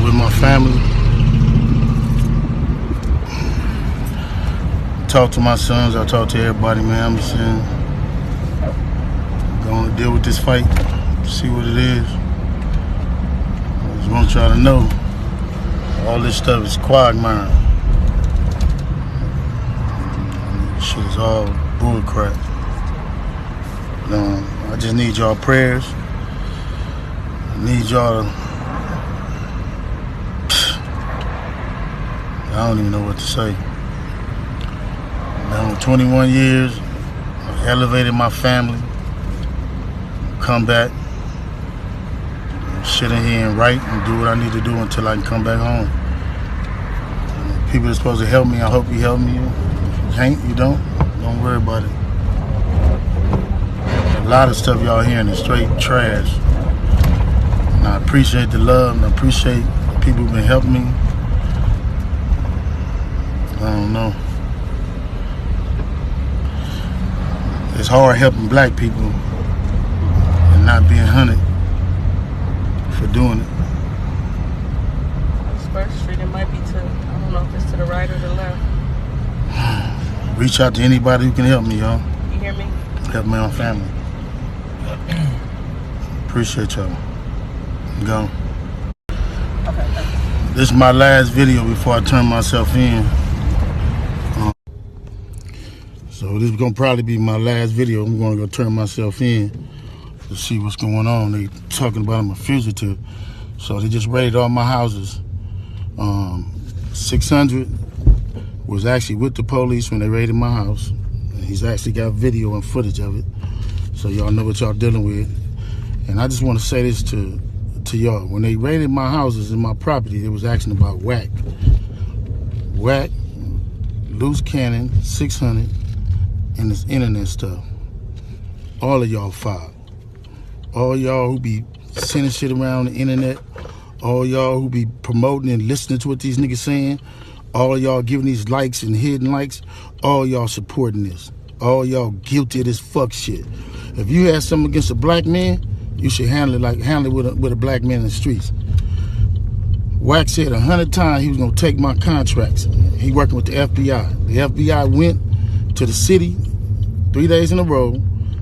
with my family. Talk to my sons, I talk to everybody, man. I'm just saying, going to deal with this fight, see what it is. I just want y'all to know, all this stuff is quagmire. This shit is all bull crap. I just need y'all prayers. I need y'all to, I don't even know what to say. Now, 21 years, I elevated my family, come back, sit in here and write and do what I need to do until I can come back home. People are supposed to help me, I hope you help me. If you can't, you don't worry about it. A lot of stuff y'all hearing is straight trash. And I appreciate the love and I appreciate the people who've been helping me. I don't know. It's hard helping black people and not being hunted for doing it. First Street, it might be to, I don't know if it's to the right or the left. Reach out to anybody who can help me, y'all. You hear me? Help my own family. Appreciate y'all. Go. Okay, thank you. This is my last video before I turn myself in. So this is gonna probably be my last video. I'm gonna go turn myself in to see what's going on. They talking about I'm a fugitive. So they just raided all my houses. 600 was actually with the police when they raided my house. And he's actually got video and footage of it. So y'all know what y'all dealing with. And I just want to say this to y'all. When they raided my houses and my property, they was asking about Wack. Wack, Luce Cannon, 600, and this internet stuff. All of y'all filed. All y'all who be sending shit around the internet, all y'all who be promoting and listening to what these niggas saying, all y'all giving these likes and hidden likes, all y'all supporting this. All y'all guilty of this fuck shit. If you had something against a black man, you should handle it with a black man in the streets. Wack said 100 times he was gonna take my contracts. He working with the FBI. The FBI went to the city 3 days in a row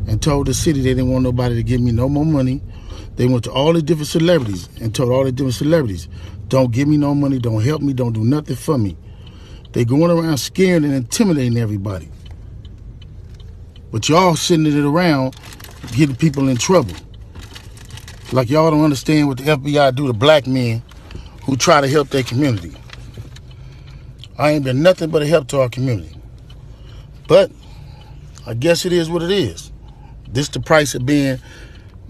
and told the city they didn't want nobody to give me no more money. They went to all the different celebrities and told all the different celebrities, don't give me no money, don't help me, don't do nothing for me. They going around scaring and intimidating everybody. But y'all sending it around getting people in trouble. Like y'all don't understand what the FBI do to black men who try to help their community. I ain't been nothing but a help to our community. But I guess it is what it is. This the price of being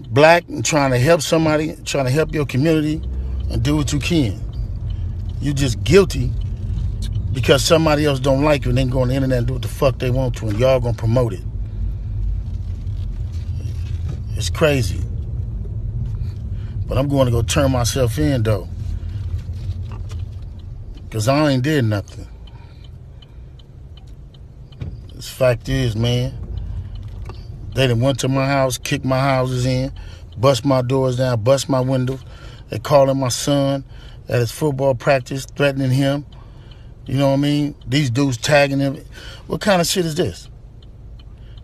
black and trying to help somebody, trying to help your community and do what you can. You just guilty because somebody else don't like you and they can go on the internet and do what the fuck they want to and y'all gonna promote it. It's crazy. But I'm going to go turn myself in though. Cause I ain't did nothing. This fact is, man, they done went to my house, kicked my houses in, bust my doors down, bust my windows. They calling my son at his football practice, threatening him. You know what I mean? These dudes tagging him. What kind of shit is this?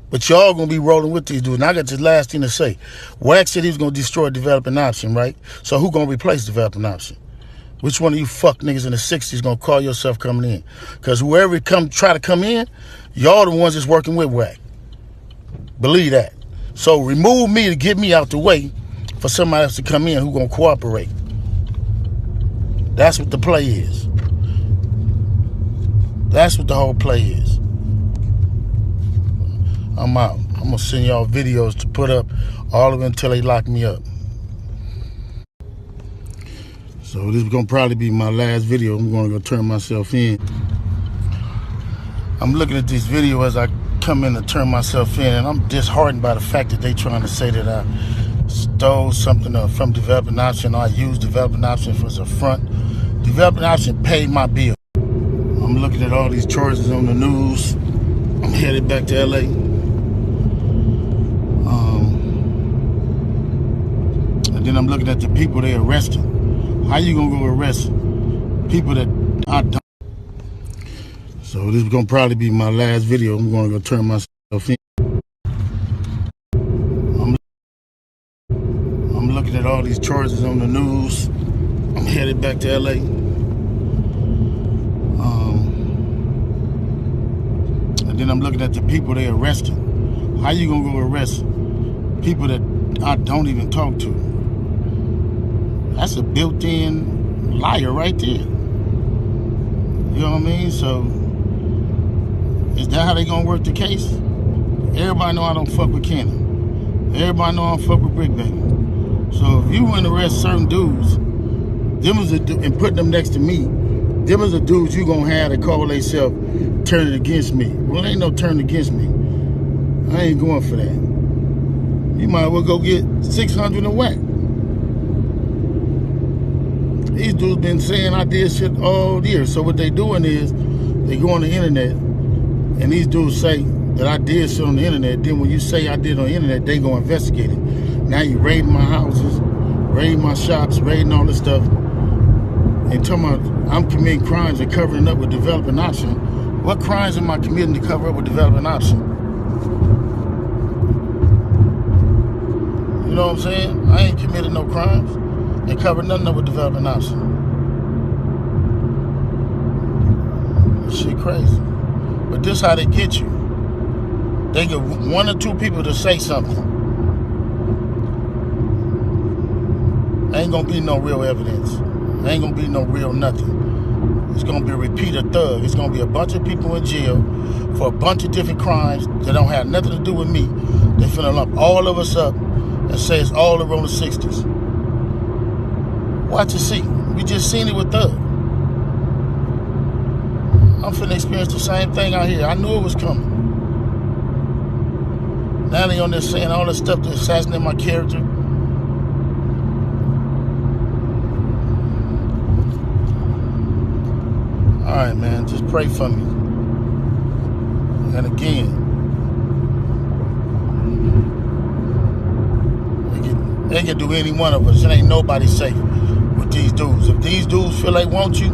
But y'all gonna be rolling with these dudes. And I got this last thing to say. Wack said he was gonna destroy developing option, right? So who gonna replace developing option? Which one of you fuck niggas in the 60s gonna call yourself coming in? Because whoever try to come in, y'all the ones that's working with Wack. Believe that. So remove me to get me out the way for somebody else to come in who gonna cooperate. That's what the play is. That's what the whole play is. I'm out. I'm gonna send y'all videos to put up, all of it until they lock me up. So this is gonna probably be my last video. I'm gonna go turn myself in. I'm looking at this video as I come in to turn myself in, and I'm disheartened by the fact that they trying to say that I stole something from developing option, or I used developing option as a front. Developing option paid my bill. I'm looking at all these charges on the news. I'm headed back to LA. And then I'm looking at the people they arrested. How you gonna go arrest people that I don't? So this is gonna probably be my last video. I'm gonna go turn myself in. I'm looking at all these charges on the news. I'm headed back to LA. And then I'm looking at the people they arrested. How you gonna go arrest people that I don't even talk to? That's a built-in liar right there. You know what I mean? So, is that how they gonna work the case? Everybody know I don't fuck with Cannon. Everybody know I don't fuck with Bricc, baby. So if you want to arrest certain dudes, and put them next to me, them is the dudes you gonna have to call themselves turning against me. Well, ain't no turning against me. I ain't going for that. You might as well go get 600 and Wack. These dudes been saying I did shit all year. So what they doing is they go on the internet and these dudes say that I did shit on the internet. Then when you say I did on the internet, they go investigate it. Now you raiding my houses, raiding my shops, raiding all this stuff. And talking about I'm committing crimes and covering up with developing option. What crimes am I committing to cover up with developing option? You know what I'm saying? I ain't committed no crimes and covered nothing up with developing option. This shit crazy. But this how they get you. They get one or two people to say something. Ain't gonna be no real evidence. Ain't gonna be no real nothing. It's gonna be a repeater thug. It's gonna be a bunch of people in jail for a bunch of different crimes that don't have nothing to do with me. They finna lump all of us up and say it's all around the 60s. Watch and see. We just seen it with Thug. I'm finna experience the same thing out here. I knew it was coming. Now they on there saying all this stuff to assassinate my character. All right, man, just pray for me. And again, they can do any one of us. It ain't nobody safe with these dudes. If these dudes feel they want you,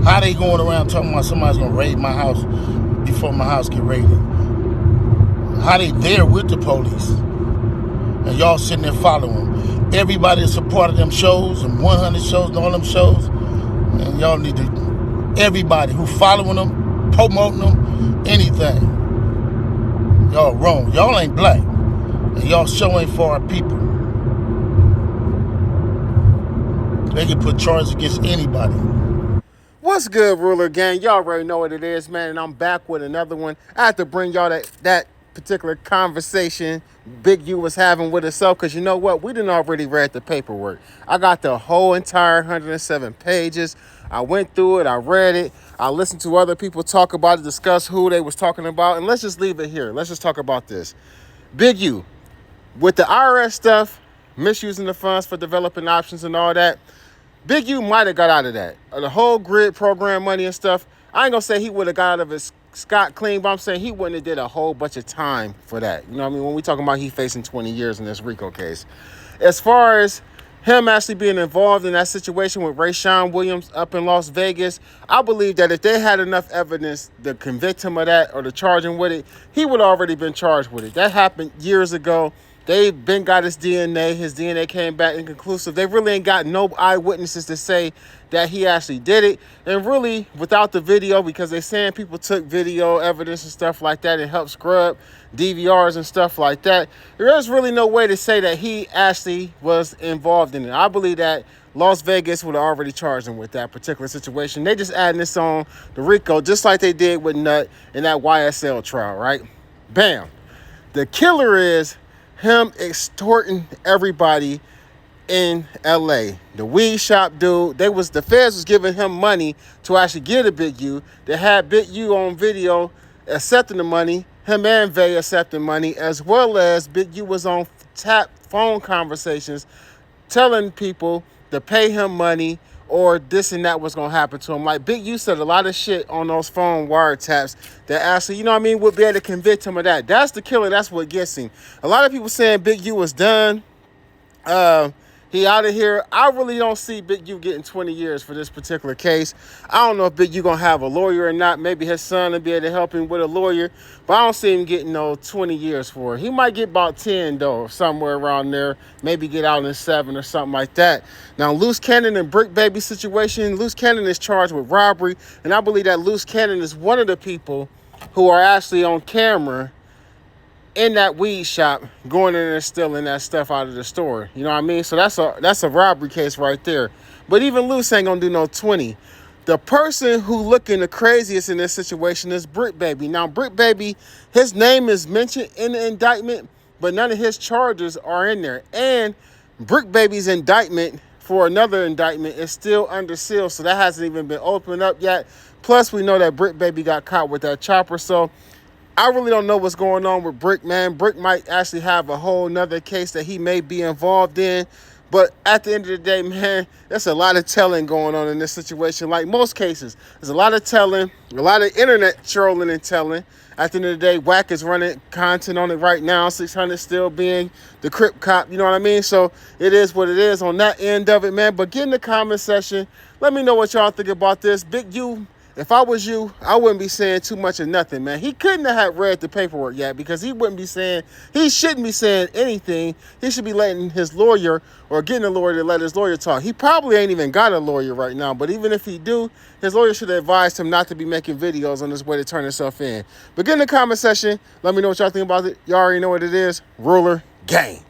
how they going around talking about somebody's gonna raid my house before my house get raided? How they there with the police? And y'all sitting there following them. Everybody that's a part of them shows, and 100 shows and all them shows, and y'all need to, everybody who following them, promoting them, anything. Y'all wrong. Y'all ain't black. And y'all show ain't for our people. They can put charges against anybody. What's good, Ruler Gang? Y'all already know what it is, man, and I'm back with another one. I have to bring y'all that particular conversation Big U was having with himself, because you know what? We done already read the paperwork. I got the whole entire 107 pages. I went through it. I read it. I listened to other people talk about it, discuss who they was talking about, and let's just leave it here. Let's just talk about this. Big U, with the IRS stuff, misusing the funds for developing options and all that, Big U might have got out of that. The whole grid program money and stuff, I ain't gonna say he would have got out of it scot clean, but I'm saying he wouldn't have did a whole bunch of time for that. You know what I mean? When we talking about he facing 20 years in this RICO case. As far as him actually being involved in that situation with Rayshawn Williams up in Las Vegas, I believe that if they had enough evidence to convict him of that or to charge him with it, he would have already been charged with it. That happened years ago. They've been got his DNA. His DNA came back inconclusive. They really ain't got no eyewitnesses to say that he actually did it. And really, without the video, because they're saying people took video evidence and stuff like that and helped scrub DVRs and stuff like that, there's really no way to say that he actually was involved in it. I believe that Las Vegas would have already charged him with that particular situation. They just adding this on the RICO, just like they did with Nut in that YSL trial, right? Bam. The killer is him extorting everybody in LA. The weed shop dude, the feds was giving him money to actually get a Big U. They had Big U on video accepting the money, him and Vay accepting money, as well as Big U was on tap phone conversations telling people to pay him money or this and that was going to happen to him. Like, Big U said a lot of shit on those phone wiretaps that actually, you know what I mean, would be able to convict him of that. That's the killer. That's what gets him. A lot of people saying Big U was done. He out of here. I really don't see Big U getting 20 years for this particular case. I don't know if Big U gonna have a lawyer or not. Maybe his son will be able to help him with a lawyer, but I don't see him getting no 20 years for it. He might get about 10 though, somewhere around there. Maybe get out in 7 or something like that. Now, Luce Cannon and Bricc Baby situation. Luce Cannon is charged with robbery, and I believe that Luce Cannon is one of the people who are actually on camera in that weed shop, going in and stealing that stuff out of the store. You know what I mean? So that's a robbery case right there. But even Luce ain't gonna do no 20. The person who looking the craziest in this situation is Bricc Baby. Now, Bricc Baby, his name is mentioned in the indictment, but none of his charges are in there. And Bricc Baby's indictment for another indictment is still under seal, so that hasn't even been opened up yet. Plus, we know that Bricc Baby got caught with that chopper, so I really don't know what's going on with Bricc, man. Bricc might actually have a whole nother case that he may be involved in. But at the end of the day, man, there's a lot of telling going on in this situation. Like most cases, there's a lot of telling, a lot of internet trolling and telling. At the end of the day, Wack is running content on it right now. 600 still being the Crip cop, you know what I mean? So it is what it is on that end of it, man. But get in the comment section. Let me know what y'all think about this. Big U, if I was you, I wouldn't be saying too much of nothing, man. He couldn't have read the paperwork yet because he shouldn't be saying anything. He should be letting his lawyer or getting a lawyer to let his lawyer talk. He probably ain't even got a lawyer right now, but even if he do, his lawyer should have advised him not to be making videos on his way to turn himself in. But get in the comment section. Let me know what y'all think about it. Y'all already know what it is. Ruler Gang.